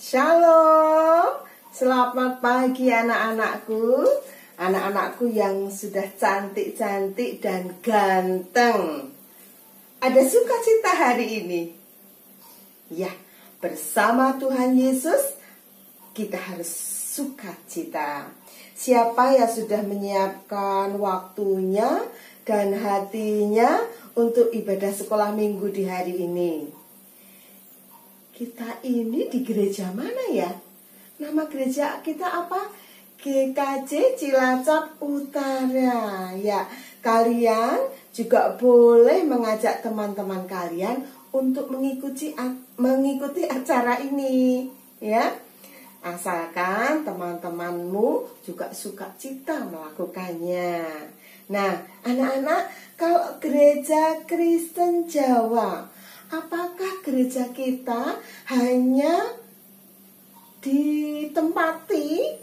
Shalom, selamat pagi anak-anakku. Anak-anakku yang sudah cantik-cantik dan ganteng. Ada sukacita hari ini? Ya, bersama Tuhan Yesus kita harus sukacita. Siapa yang sudah menyiapkan waktunya dan hatinya untuk ibadah sekolah minggu di hari ini? Kita ini di gereja mana ya? Nama gereja kita apa? GKJ Cilacap Utara. Ya, kalian juga boleh mengajak teman-teman kalian untuk mengikuti acara ini, ya. Asalkan teman-temanmu juga sukacita melakukannya. Nah, anak-anak, kalau gereja Kristen Jawa, apakah gereja kita hanya ditempati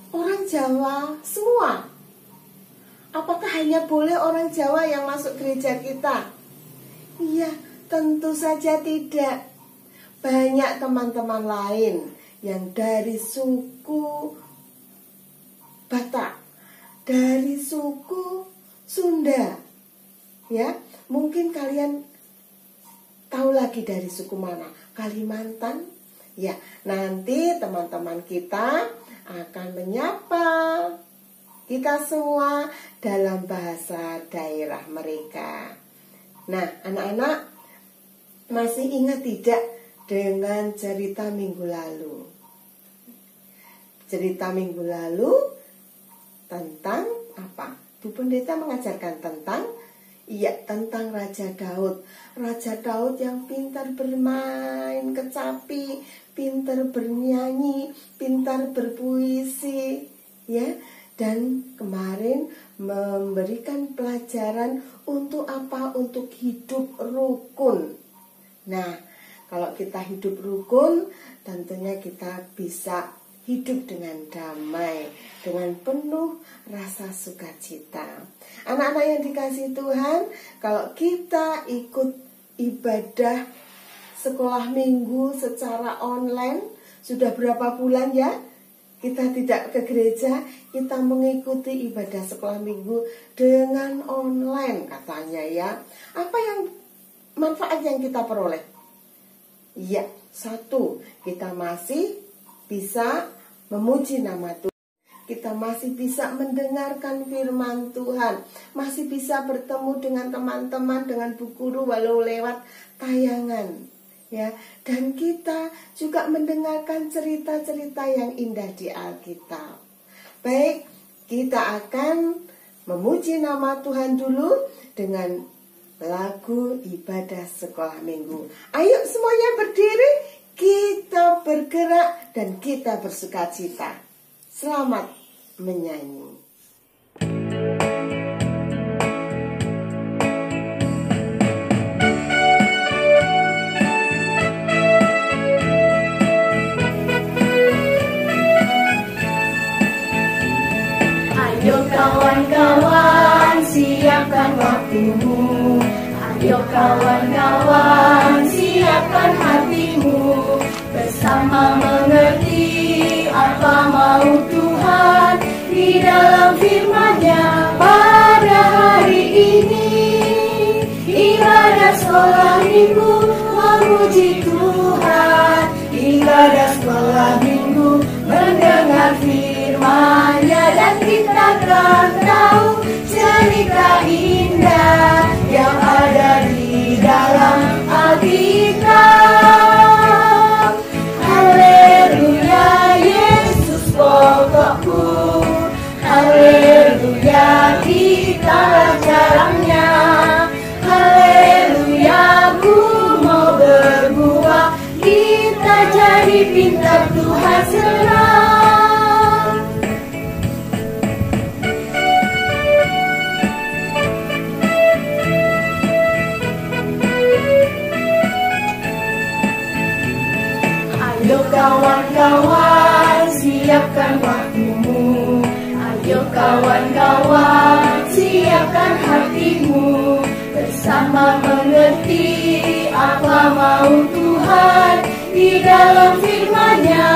orang Jawa semua? Apakah hanya boleh orang Jawa yang masuk gereja kita? Iya, tentu saja tidak. Banyak teman-teman lain yang dari suku Batak, dari suku Sunda. Ya, mungkin kalian tahu lagi dari suku mana? Kalimantan. Ya, nanti teman-teman kita akan menyapa kita semua dalam bahasa daerah mereka. Nah, anak-anak masih ingat tidak dengan cerita minggu lalu? Cerita minggu lalu tentang apa? Bu Pendeta mengajarkan tentang tentang Raja Daud. Raja Daud yang pintar bermain kecapi, pintar bernyanyi, pintar berpuisi, ya. Dan kemarin memberikan pelajaran untuk apa? Untuk hidup rukun. Nah, kalau kita hidup rukun, tentunya kita bisa hidup dengan damai, dengan penuh rasa sukacita. Anak-anak yang dikasihi Tuhan, kalau kita ikut ibadah sekolah minggu secara online, sudah berapa bulan ya? Kita tidak ke gereja, kita mengikuti ibadah sekolah minggu dengan online katanya ya. Apa yang manfaat yang kita peroleh? Ya, satu, kita masih bisa memuji nama Tuhan. Kita masih bisa mendengarkan firman Tuhan, masih bisa bertemu dengan teman-teman, dengan Bu Guru walau lewat tayangan, ya. Dan kita juga mendengarkan cerita-cerita yang indah di Alkitab. Baik, kita akan memuji nama Tuhan dulu dengan lagu ibadah sekolah minggu. Ayo semuanya berdiri, kita bergerak dan kita bersukacita. Selamat menyanyi. Ayo kawan-kawan, siapkan waktumu. Ayo kawan-kawan, siapkan hatimu. Bersama mengerti apa mau Tuhan di dalam firman-Nya pada hari ini. Ibadah sekolah minggu memuji Tuhan, ibadah sekolah minggu mendengar firman-Nya, dan kita akan tahu cerita indah yang ada di dalam Alkitab. Haleluya, Yesus pokokku. Haleluya, kita caranya. Haleluya, ku mau berbuah. Kita jadi pintar, Tuhan senang. Ayo kawan-kawan, siapkan waktumu. Ayo kawan-kawan, siapkan hatimu. Bersama mengerti apa mau Tuhan di dalam firman-Nya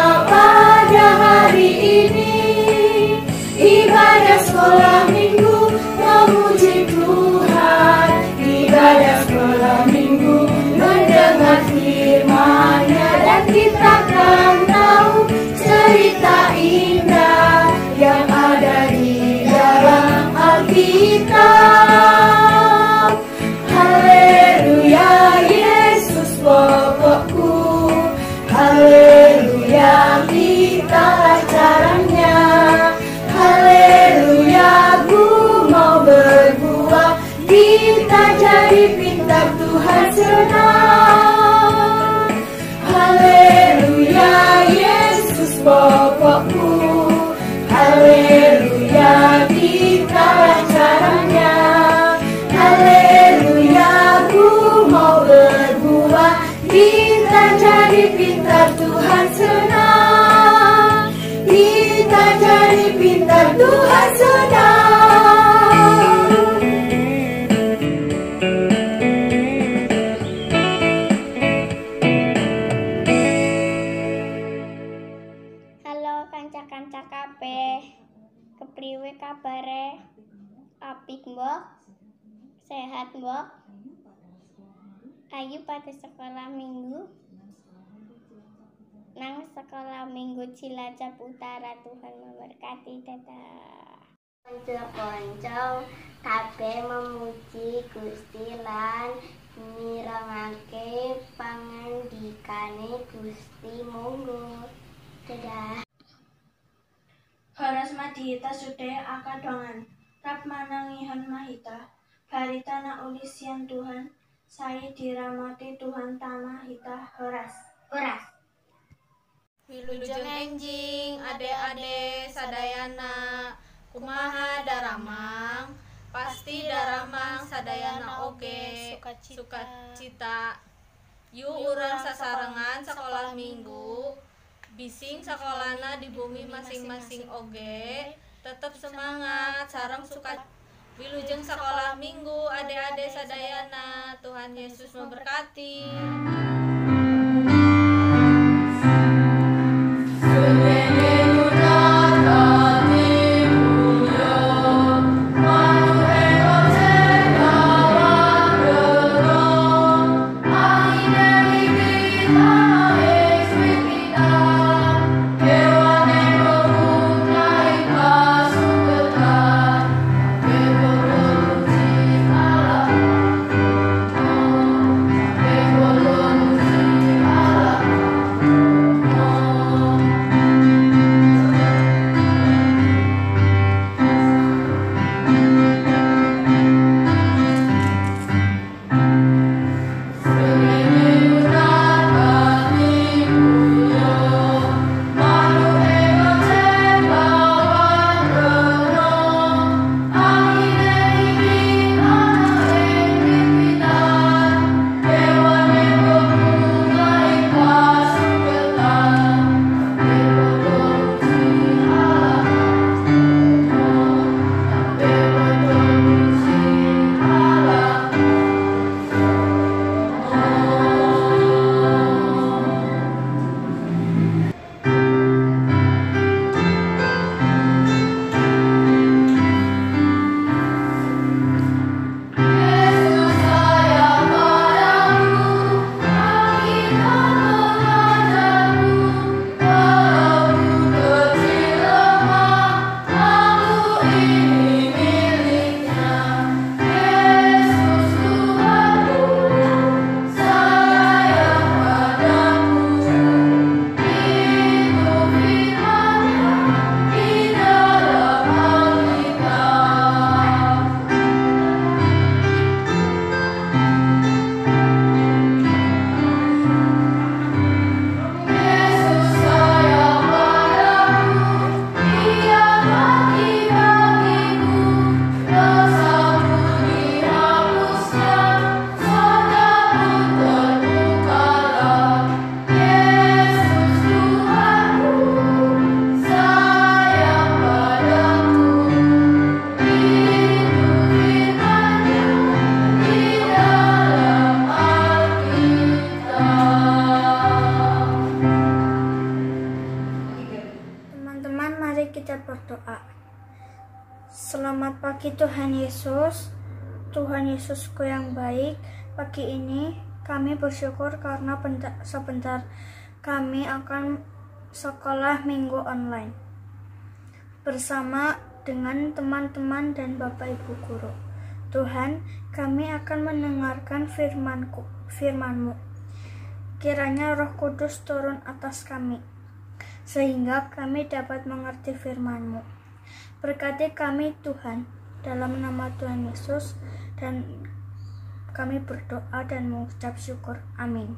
kita jadi pintar, Tuhan senang. Haleluya, Yesus Bapakku. Haleluya, kita caranya. Haleluya, ku mau berbuat. Kita jadi pintar, Tuhan senang. Kita jadi pintar, Tuhan senang. Halo kanca-kanca kabeh. Kepriwe kabare? Apik mbok? Sehat mbok? Ayo pada sekolah minggu. Nang sekolah minggu Cilacap Utara. Tuhan memberkati. Dadah. Konco-konco kabeh memuji Gusti lan mirengake pangandikane Gusti. Monggo. Dadah. Horas madihita sude akadongan, rap manangihan mahita, baritana ulisian Tuhan, sai diramati Tuhan tanah hita horas. Wilujeng enjing, ade-ade sadayana, kumaha daramang, pasti daramang sadayana oge, sukacita. Yu urang sasarengan sekolah minggu, bising sekolahna di bumi masing-masing oge, tetap semangat sareng suka. Wilujeng sekolah minggu, ade-ade sadayana, Tuhan Yesus memberkati. Selamat pagi Tuhan Yesus. Tuhan Yesusku yang baik, pagi ini kami bersyukur karena sebentar kami akan sekolah minggu online bersama dengan teman-teman dan Bapak Ibu Guru. Tuhan, kami akan mendengarkan firman-Mu. Kiranya Roh Kudus turun atas kami, sehingga kami dapat mengerti firman-Mu. Berkati kami Tuhan, dalam nama Tuhan Yesus, dan Kami berdoa dan mengucap syukur. Amin.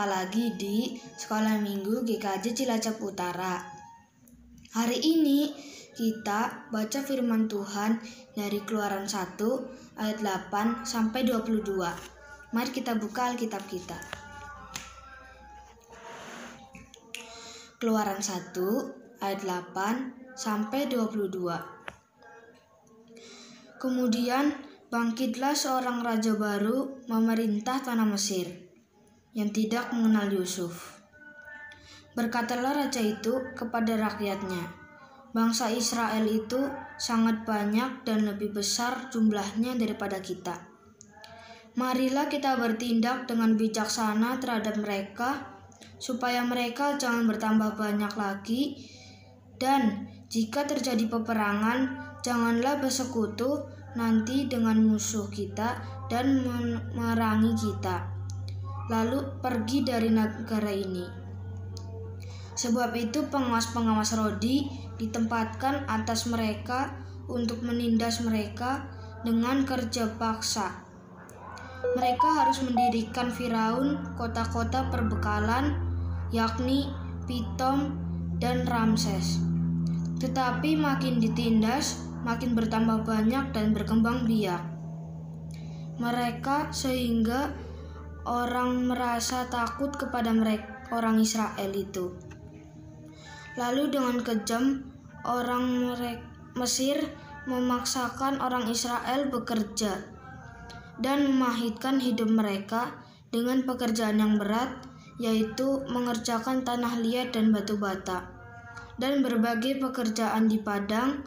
Lagi di Sekolah Minggu GKJ Cilacap Utara. Hari ini kita baca firman Tuhan dari Keluaran 1 ayat 8 sampai 22. Mari kita buka Alkitab kita. Keluaran 1 ayat 8 sampai 22. Kemudian bangkitlah seorang raja baru memerintah tanah Mesir yang tidak mengenal Yusuf. Berkatalah raja itu kepada rakyatnya, bangsa Israel itu sangat banyak dan lebih besar jumlahnya daripada kita. Marilah kita bertindak dengan bijaksana terhadap mereka, supaya mereka jangan bertambah banyak lagi, dan jika terjadi peperangan, janganlah bersekutu nanti dengan musuh kita dan memerangi kita, lalu pergi dari negara ini. Sebab itu pengawas-pengawas Rodi ditempatkan atas mereka untuk menindas mereka dengan kerja paksa. Mereka harus mendirikan Firaun kota-kota perbekalan, yakni Pitom dan Ramses. Tetapi makin ditindas, makin bertambah banyak dan berkembang biak mereka, sehingga orang merasa takut kepada orang Israel itu. Lalu dengan kejam orang Mesir memaksakan orang Israel bekerja dan memahitkan hidup mereka dengan pekerjaan yang berat, yaitu mengerjakan tanah liat dan batu bata, dan berbagai pekerjaan di padang,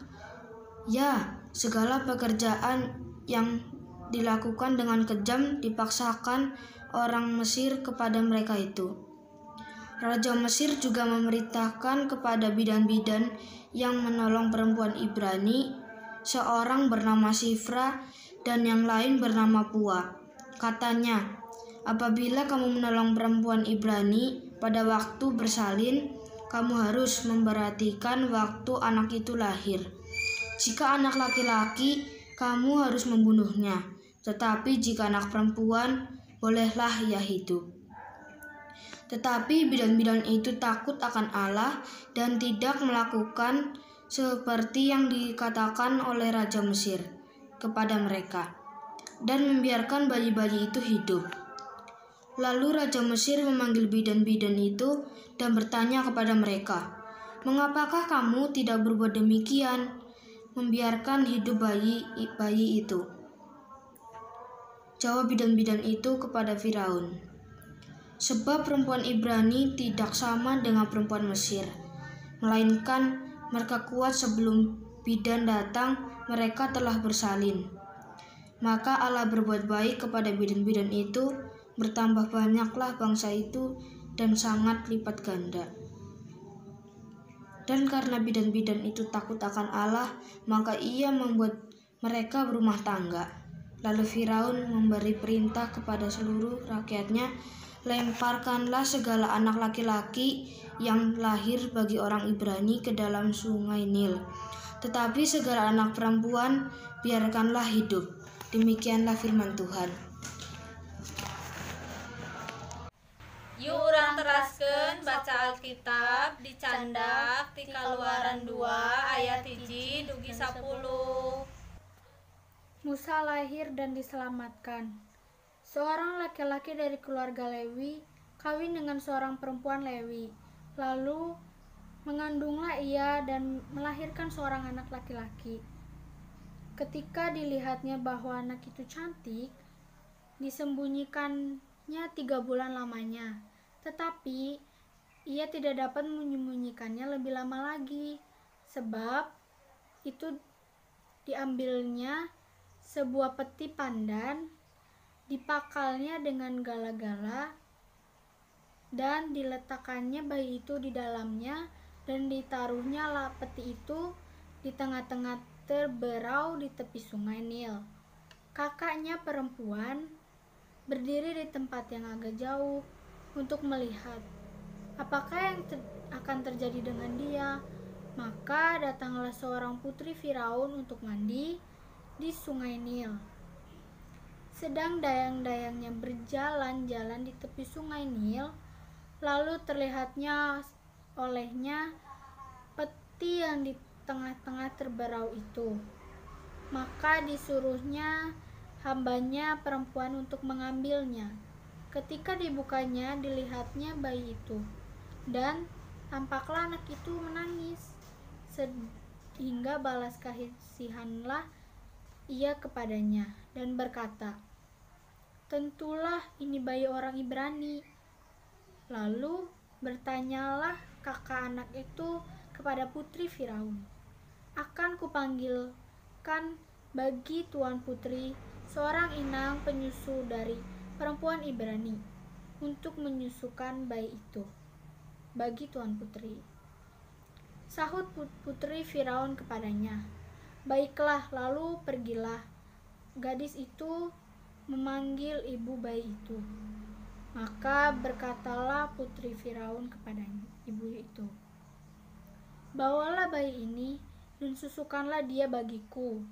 ya, segala pekerjaan yang dilakukan dengan kejam dipaksakan orang Mesir kepada mereka itu. Raja Mesir juga memerintahkan kepada bidan-bidan yang menolong perempuan Ibrani, seorang bernama Sifra dan yang lain bernama Pua. Katanya, apabila kamu menolong perempuan Ibrani pada waktu bersalin, kamu harus memperhatikan waktu anak itu lahir. Jika anak laki-laki, kamu harus membunuhnya, tetapi jika anak perempuan, bolehlah ia hidup. Tetapi bidan-bidan itu takut akan Allah dan tidak melakukan seperti yang dikatakan oleh Raja Mesir kepada mereka, dan membiarkan bayi-bayi itu hidup. Lalu Raja Mesir memanggil bidan-bidan itu dan bertanya kepada mereka, "Mengapakah kamu tidak berbuat demikian, membiarkan hidup bayi itu?" Jawab bidan-bidan itu kepada Firaun, "Sebab perempuan Ibrani tidak sama dengan perempuan Mesir, melainkan mereka kuat sebelum bidan datang, mereka telah bersalin." Maka Allah berbuat baik kepada bidan-bidan itu, bertambah banyaklah bangsa itu dan sangat lipat ganda. Dan karena bidan-bidan itu takut akan Allah, maka ia membuat mereka berumah tangga. Lalu Firaun memberi perintah kepada seluruh rakyatnya, "Lemparkanlah segala anak laki-laki yang lahir bagi orang Ibrani ke dalam sungai Nil. Tetapi segala anak perempuan biarkanlah hidup." Demikianlah firman Tuhan. Yuk urang teraskeun baca Alkitab dicandak ti Kaluaran 2 ayat 1 dugi 10. Musa lahir dan diselamatkan. Seorang laki-laki dari keluarga Lewi kawin dengan seorang perempuan Lewi. Lalu mengandunglah ia dan melahirkan seorang anak laki-laki. Ketika dilihatnya bahwa anak itu cantik, disembunyikannya 3 bulan lamanya. Tetapi ia tidak dapat menyembunyikannya lebih lama lagi, sebab itu diambilnya sebuah peti pandan, dipakalnya dengan gala-gala, dan diletakkannya bayi itu di dalamnya, dan ditaruhnya lah peti itu di tengah-tengah terberau di tepi sungai Nil. Kakaknya perempuan berdiri di tempat yang agak jauh untuk melihat apakah yang akan terjadi dengan dia. Maka datanglah seorang putri Firaun untuk mandi di sungai Nil. Sedang dayang-dayangnya berjalan-jalan di tepi sungai Nil, lalu terlihatnya olehnya peti yang di tengah-tengah terberau itu. Maka disuruhnya hambanya perempuan untuk mengambilnya. Ketika dibukanya, dilihatnya bayi itu, dan tampaklah anak itu menangis, sehingga balas kasihanlah ia kepadanya dan berkata, "Tentulah ini bayi orang Ibrani." Lalu bertanyalah kakak anak itu kepada putri Firaun, "Akan kupanggilkan bagi tuan putri seorang inang penyusu dari perempuan Ibrani untuk menyusukan bayi itu bagi tuan putri." Sahut putri Firaun kepadanya, "Baiklah." Lalu pergilah gadis itu memanggil ibu bayi itu. Maka berkatalah putri Firaun kepada ibu itu, "Bawalah bayi ini dan susukanlah dia bagiku.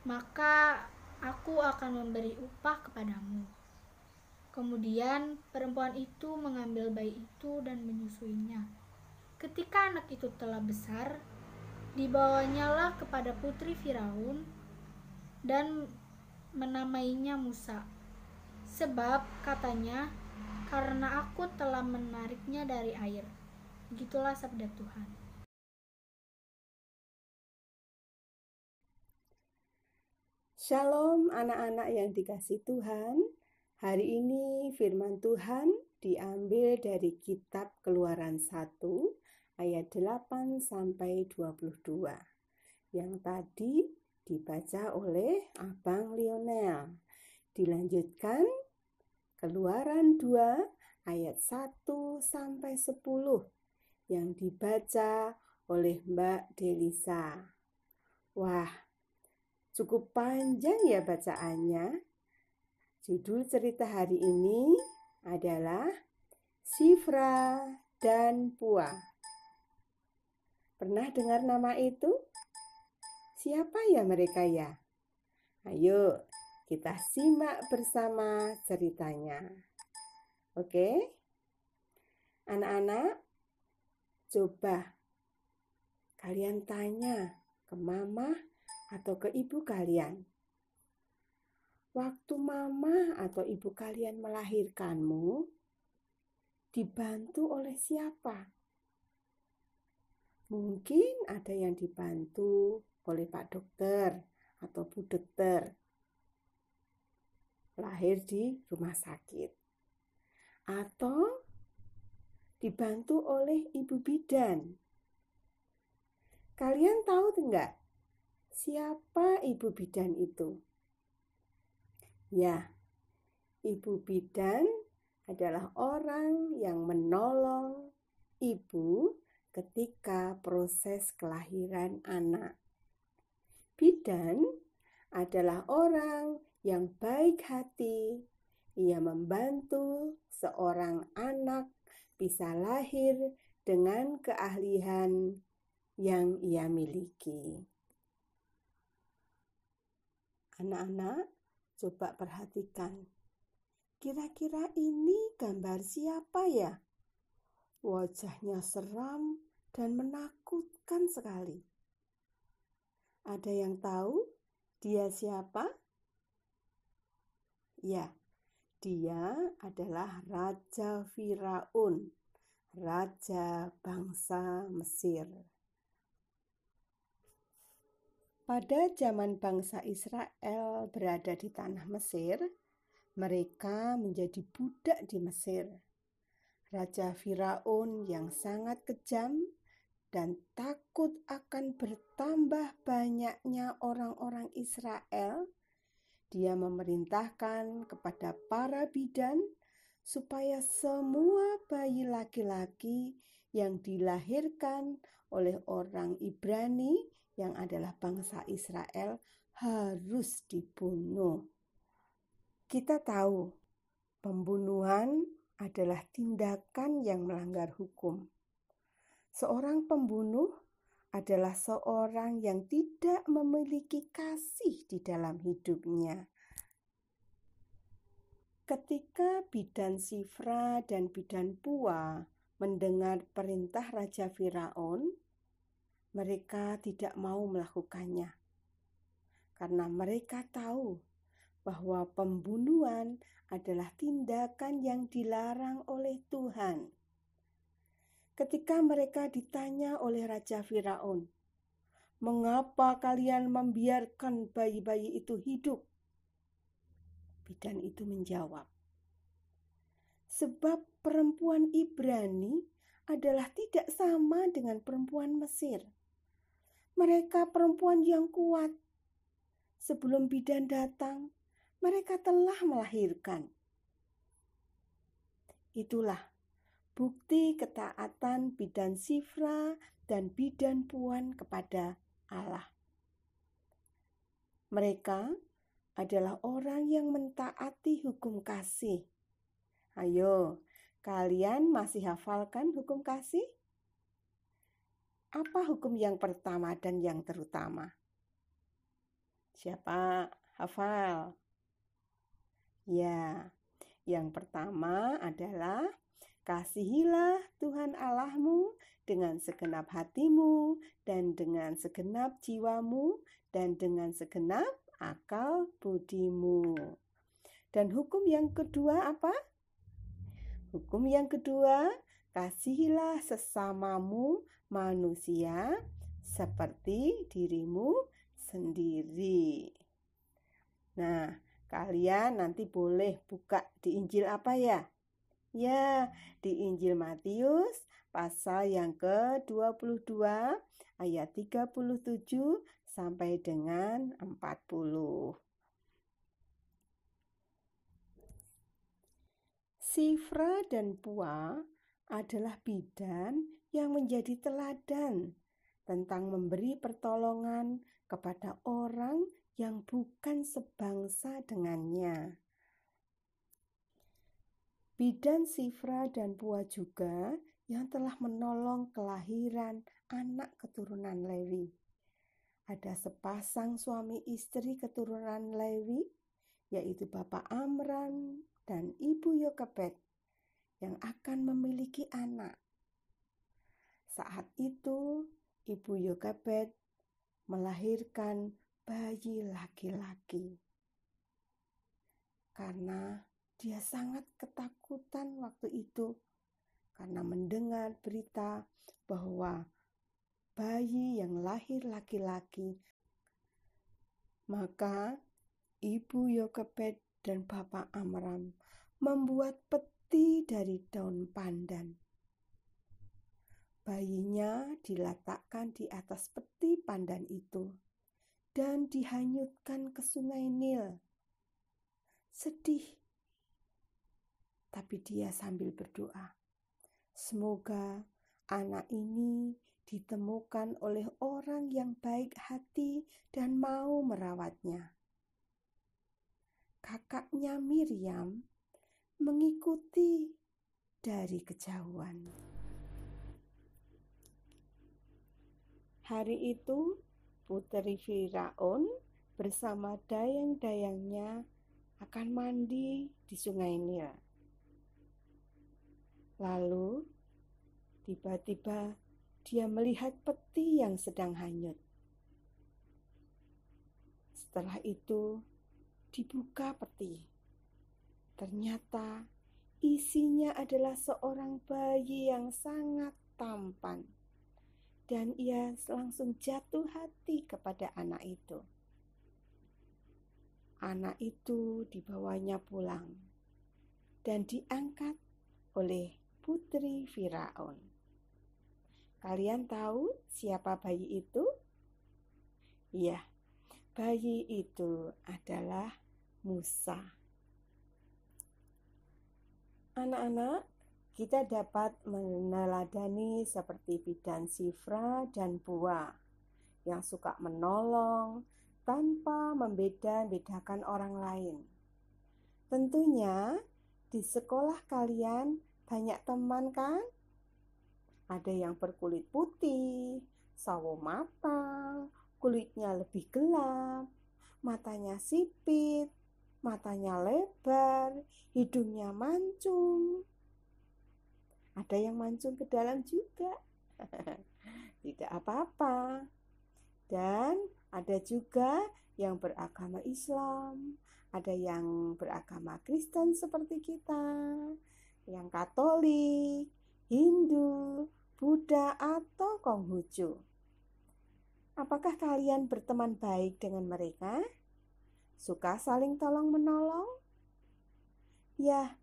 Maka aku akan memberi upah kepadamu." Kemudian perempuan itu mengambil bayi itu dan menyusuinya. Ketika anak itu telah besar, dibawanyalah kepada putri Firaun dan menamainya Musa. Sebab katanya, "Karena aku telah menariknya dari air." Begitulah sabda Tuhan. Shalom anak-anak yang dikasihi Tuhan. Hari ini firman Tuhan diambil dari kitab Keluaran 1 ayat 8 sampai 22. Yang tadi dibaca oleh Abang Lionel. Dilanjutkan Keluaran 2 ayat 1 sampai 10 yang dibaca oleh Mbak Delisa. Wah, cukup panjang ya bacaannya. Judul cerita hari ini adalah Shifra dan Pua. Pernah dengar nama itu? Siapa ya mereka ya? Ayo kita simak bersama ceritanya. Oke? Anak-anak, coba kalian tanya ke mama atau ke ibu kalian. Waktu mama atau ibu kalian melahirkanmu, dibantu oleh siapa? Mungkin ada yang dibantu oleh Pak Dokter atau Bu Dokter. Lahir di rumah sakit. Atau dibantu oleh ibu bidan. Kalian tahu enggak siapa ibu bidan itu? Ya, ibu bidan adalah orang yang menolong ibu ketika proses kelahiran anak. Bidan adalah orang yang baik hati. Ia membantu seorang anak bisa lahir dengan keahlian yang ia miliki. Anak-anak, coba perhatikan. Kira-kira ini gambar siapa ya? Wajahnya seram dan menakutkan sekali. Ada yang tahu dia siapa? Ya, dia adalah Raja Firaun, raja bangsa Mesir. Pada zaman bangsa Israel berada di tanah Mesir, mereka menjadi budak di Mesir. Raja Firaun yang sangat kejam dan takut akan bertambah banyaknya orang-orang Israel, dia memerintahkan kepada para bidan supaya semua bayi laki-laki yang dilahirkan oleh orang Ibrani yang adalah bangsa Israel harus dibunuh. Kita tahu pembunuhan adalah tindakan yang melanggar hukum. Seorang pembunuh adalah seorang yang tidak memiliki kasih di dalam hidupnya. Ketika bidan Sifra dan bidan Pua mendengar perintah Raja Firaun, mereka tidak mau melakukannya. Karena mereka tahu bahwa pembunuhan adalah tindakan yang dilarang oleh Tuhan. Ketika mereka ditanya oleh Raja Firaun, "Mengapa kalian membiarkan bayi-bayi itu hidup?" Bidan itu menjawab, "Sebab perempuan Ibrani adalah tidak sama dengan perempuan Mesir. Mereka perempuan yang kuat. Sebelum bidan datang, mereka telah melahirkan." Itulah bukti ketaatan bidan Sifra dan bidan Puan kepada Allah. Mereka adalah orang yang mentaati hukum kasih. Ayo, kalian masih hafalkan hukum kasih? Apa hukum yang pertama dan yang terutama? Siapa hafal? Ya, yang pertama adalah kasihilah Tuhan Allahmu dengan segenap hatimu dan dengan segenap jiwamu dan dengan segenap akal budimu. Dan hukum yang kedua apa? Hukum yang kedua, kasihilah sesamamu manusia seperti dirimu sendiri. Nah, kalian nanti boleh buka di Injil apa ya? Ya, di Injil Matius pasal yang ke-22 ayat 37 sampai dengan 40. Sifra dan Pua adalah bidan yang menjadi teladan tentang memberi pertolongan kepada orang yang bukan sebangsa dengannya. Bidan Sifra dan Pua juga yang telah menolong kelahiran anak keturunan Lewi. Ada sepasang suami istri keturunan Lewi, yaitu Bapak Amram dan Ibu Yokebed, yang akan memiliki anak. Saat itu, Ibu Yokebed melahirkan bayi laki-laki. Karena dia sangat ketakutan waktu itu karena mendengar berita bahwa bayi yang lahir laki-laki. Maka Ibu Yokebed dan Bapak Amram membuat peti dari daun pandan. Bayinya diletakkan di atas peti pandan itu dan dihanyutkan ke sungai Nil. Sedih, tapi dia sambil berdoa, semoga anak ini ditemukan oleh orang yang baik hati dan mau merawatnya. Kakaknya Miriam mengikuti dari kejauhan. Hari itu, putri Firaun bersama dayang-dayangnya akan mandi di sungai Nil. Lalu, Tiba-tiba dia melihat peti yang sedang hanyut. Setelah itu dibuka peti. Ternyata isinya adalah seorang bayi yang sangat tampan. Dan ia langsung jatuh hati kepada anak itu. Anak itu dibawanya pulang dan diangkat oleh putri Firaun. Kalian tahu siapa bayi itu? Iya, bayi itu adalah Musa. Anak-anak, kita dapat meneladani seperti bidan Shifra dan Puah yang suka menolong tanpa membeda-bedakan orang lain. Tentunya di sekolah kalian banyak teman kan? Ada yang berkulit putih, sawo mata, kulitnya lebih gelap, matanya sipit, matanya lebar, hidungnya mancung. Ada yang mancung ke dalam juga. Tidak apa-apa. Dan ada juga yang beragama Islam, ada yang beragama Kristen seperti kita, yang Katolik, Hindu, Buddha, atau Konghucu. Apakah kalian berteman baik dengan mereka? Suka saling tolong-menolong? Ya,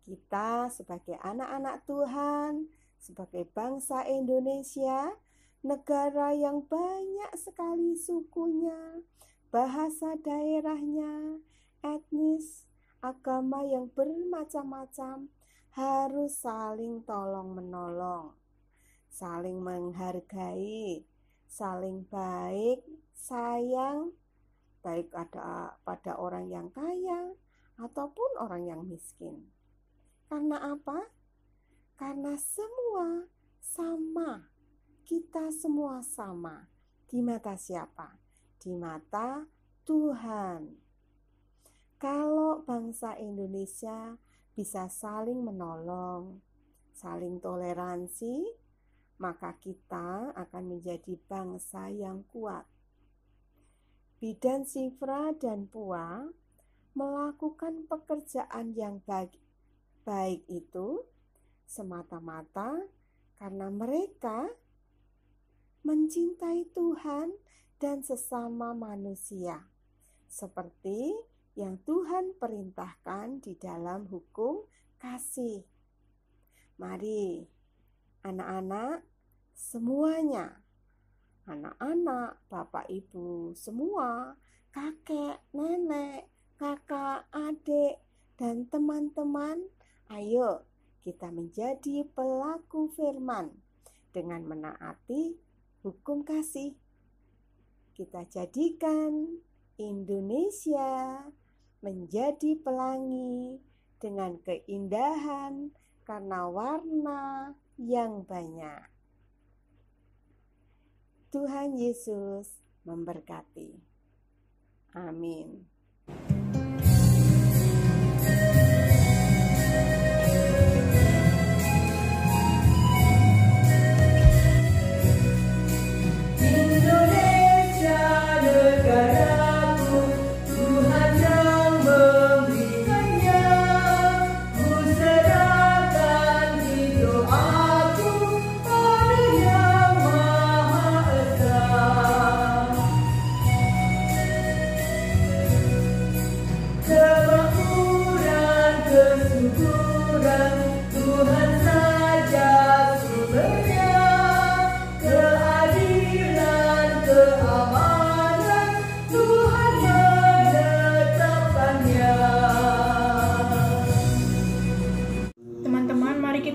kita sebagai anak-anak Tuhan, sebagai bangsa Indonesia, negara yang banyak sekali sukunya, bahasa daerahnya, etnis, agama yang bermacam-macam, harus saling tolong-menolong, saling menghargai, saling baik, sayang, baik pada orang yang kaya ataupun orang yang miskin. Karena apa? Karena semua sama. Kita semua sama. Di mata siapa? Di mata Tuhan. Kalau bangsa Indonesia bisa saling menolong, saling toleransi, maka kita akan menjadi bangsa yang kuat. Bidan Shifra dan Puah melakukan pekerjaan yang baik itu semata-mata karena mereka mencintai Tuhan dan sesama manusia, seperti yang Tuhan perintahkan di dalam hukum kasih. Mari, anak-anak semuanya, anak-anak, bapak, ibu, semua, kakek, nenek, kakak, adik, dan teman-teman, ayo kita menjadi pelaku firman dengan menaati hukum kasih. Kita jadikan Indonesia menjadi pelangi dengan keindahan karena warna yang banyak. Tuhan Yesus memberkati. Amin.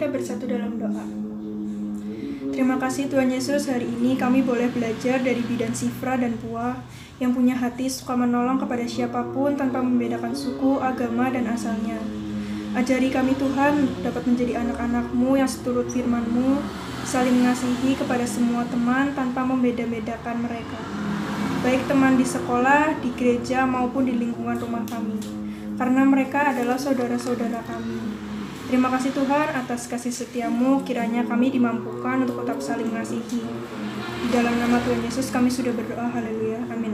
Bersatu dalam doa. Terima kasih Tuhan Yesus, hari ini kami boleh belajar dari bidan Shifra dan Puah yang punya hati suka menolong kepada siapapun tanpa membedakan suku, agama, dan asalnya. Ajari kami Tuhan dapat menjadi anak-anak-Mu yang seturut firman-Mu, saling mengasihi kepada semua teman tanpa membeda-bedakan mereka, baik teman di sekolah, di gereja, maupun di lingkungan rumah kami, karena mereka adalah saudara-saudara kami. Terima kasih Tuhan atas kasih setiamu, kiranya kami dimampukan untuk tetap saling mengasihi. Di dalam nama Tuhan Yesus kami sudah berdoa, haleluya, amin.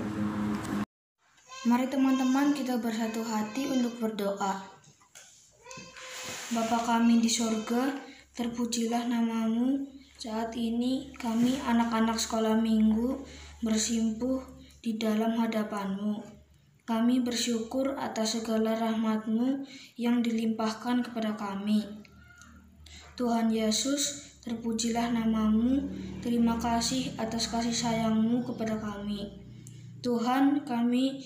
Mari teman-teman kita bersatu hati untuk berdoa. Bapa kami di sorga, terpujilah namamu. Saat ini kami anak-anak sekolah minggu bersimpuh di dalam hadapan-Mu. Kami bersyukur atas segala rahmat-Mu yang dilimpahkan kepada kami. Tuhan Yesus, terpujilah namamu. Terima kasih atas kasih sayang-Mu kepada kami. Tuhan, kami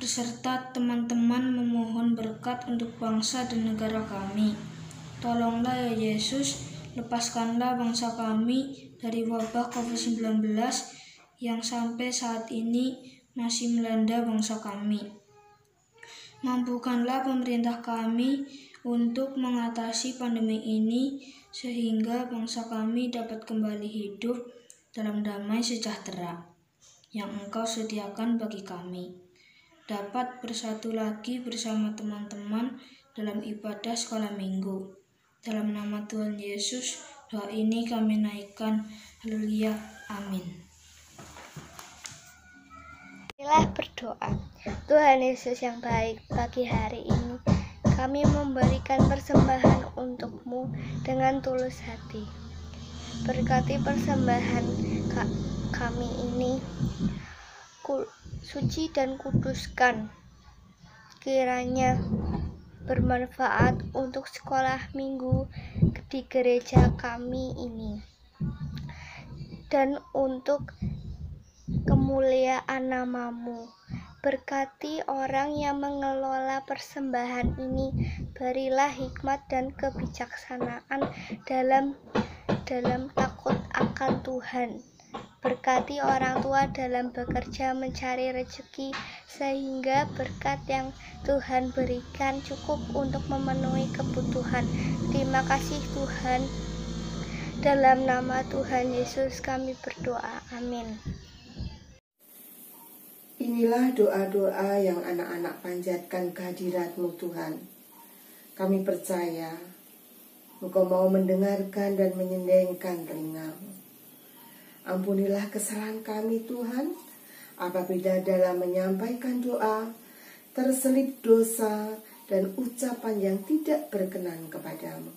beserta teman-teman memohon berkat untuk bangsa dan negara kami. Tolonglah ya Yesus, lepaskanlah bangsa kami dari wabah COVID-19 yang sampai saat ini masih melanda bangsa kami. Mampukanlah pemerintah kami untuk mengatasi pandemi ini sehingga bangsa kami dapat kembali hidup dalam damai sejahtera yang Engkau sediakan bagi kami. Dapat bersatu lagi bersama teman-teman dalam ibadah sekolah minggu. Dalam nama Tuhan Yesus, doa ini kami naikkan. Haleluya, amin. Marilah berdoa. Tuhan Yesus yang baik, pagi hari ini kami memberikan persembahan untuk-Mu dengan tulus hati. Berkati persembahan kami ini, suci dan kuduskan. Kiranya bermanfaat untuk sekolah minggu di gereja kami ini dan untuk kemuliaan nama-Mu. Berkati orang yang mengelola persembahan ini, berilah hikmat dan kebijaksanaan dalam takut akan Tuhan. Berkati orang tua dalam bekerja mencari rezeki, sehingga berkat yang Tuhan berikan cukup untuk memenuhi kebutuhan. Terima kasih Tuhan. Dalam nama Tuhan Yesus kami berdoa. Amin. Inilah doa-doa yang anak-anak panjatkan kehadirat-Mu Tuhan. Kami percaya Engkau mau mendengarkan dan menyendengkan telinga-Mu. Ampunilah kesalahan kami Tuhan, apabila dalam menyampaikan doa terselip dosa dan ucapan yang tidak berkenan kepadamu.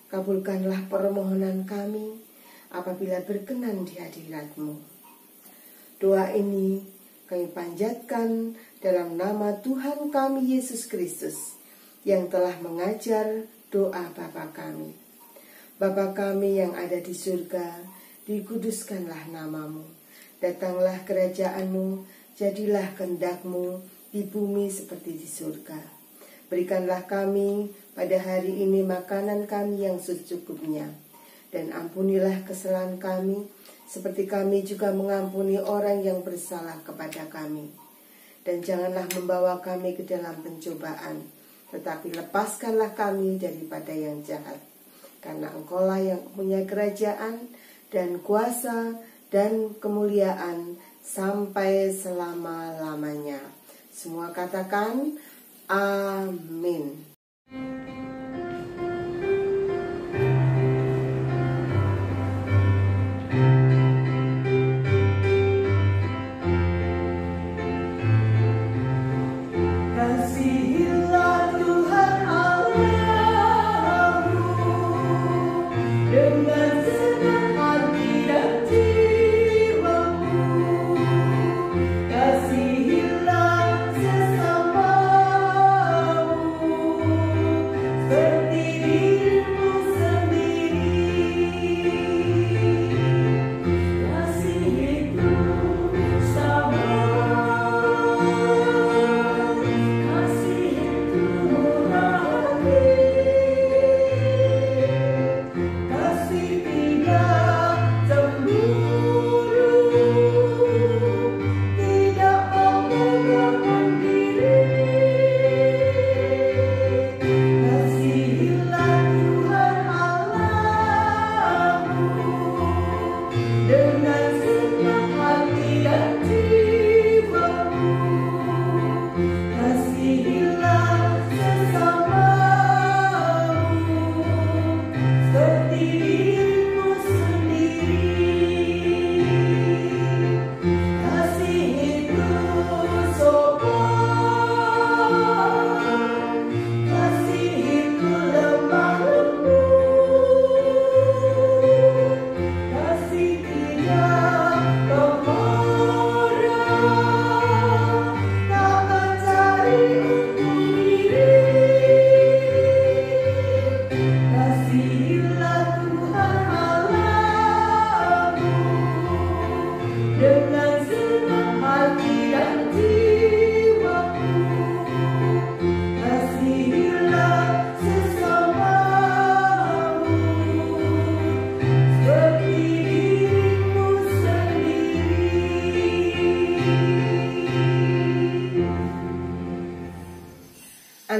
Kabulkanlah permohonan kami apabila berkenan di hadirat-Mu. Doa ini kami panjatkan dalam nama Tuhan kami Yesus Kristus yang telah mengajar doa Bapa kami. Bapa kami yang ada di surga, dikuduskanlah namamu. Datanglah kerajaan-Mu, jadilah kehendak-Mu di bumi seperti di surga. Berikanlah kami pada hari ini makanan kami yang secukupnya, dan ampunilah kesalahan kami, seperti kami juga mengampuni orang yang bersalah kepada kami. Dan janganlah membawa kami ke dalam pencobaan, tetapi lepaskanlah kami daripada yang jahat. Karena Engkaulah yang punya kerajaan dan kuasa dan kemuliaan sampai selama-lamanya. Semua katakan amin.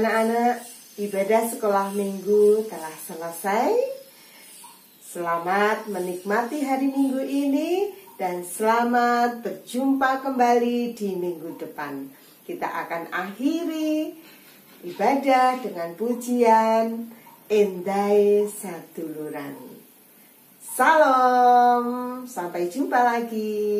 anak-anak, ibadah sekolah minggu telah selesai. Selamat menikmati hari Minggu ini dan selamat berjumpa kembali di minggu depan. Kita akan akhiri ibadah dengan pujian Endai Saduluran. Salam, sampai jumpa lagi.